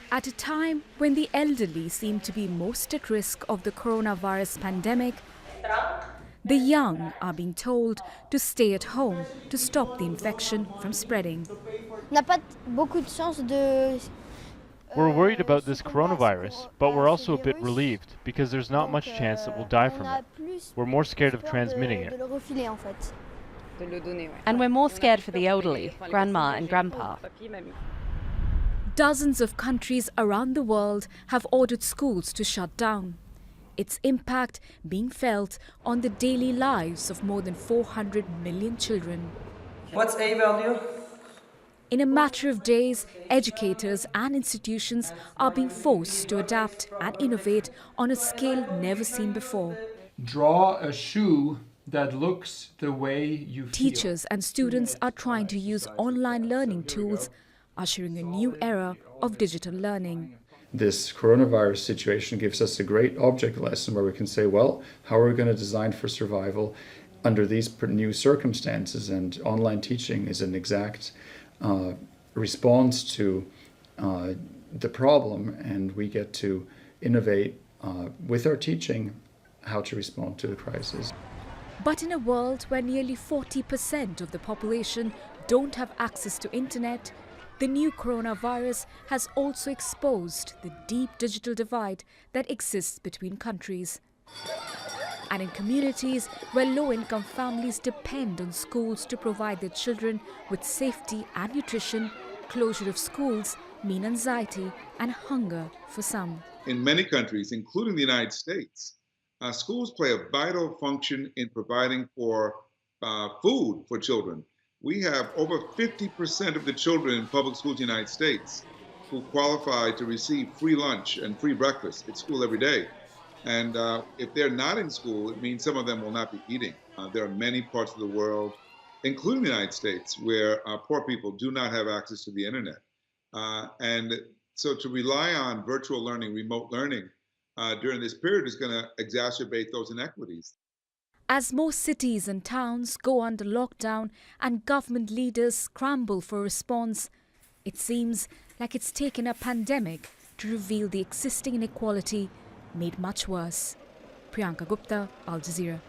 At a time when the elderly seem to be most at risk of the coronavirus pandemic, the young are being told to stay at home to stop the infection from spreading. N'a pas beaucoup de chance de. We're worried about this coronavirus, but we're also a bit relieved because there's not much chance that we'll die from it. We're more scared of transmitting it. And we're more scared for the elderly, grandma and grandpa. Dozens of countries around the world have ordered schools to shut down. Its impact being felt on the daily lives of more than 400 million children. What's A value? In a matter of days, educators and institutions are being forced to adapt and innovate on a scale never seen before. Draw a shoe that looks the way you feel. Teachers and students are trying to use online learning tools, ushering a new era of digital learning. This coronavirus situation gives us a great object lesson where we can say, well, how are we going to design for survival under these new circumstances? And online teaching is an exact response to the problem, and we get to innovate with our teaching how to respond to the crisis. But in a world where nearly 40% of the population don't have access to internet, the new coronavirus has also exposed the deep digital divide that exists between countries. And in communities where low-income families depend on schools to provide their children with safety and nutrition, closure of schools mean anxiety and hunger for some. In many countries, including the United States, schools play a vital function in providing for food for children. We have over 50% of the children in public schools in the United States who qualify to receive free lunch and free breakfast at school every day. And if they're not in school, it means some of them will not be eating. There are many parts of the world, including the United States, where poor people do not have access to the internet. And so to rely on virtual learning, remote learning during this period is going to exacerbate those inequities. As more cities and towns go under lockdown and government leaders scramble for a response, it seems like it's taken a pandemic to reveal the existing inequality made much worse. Priyanka Gupta, Al Jazeera.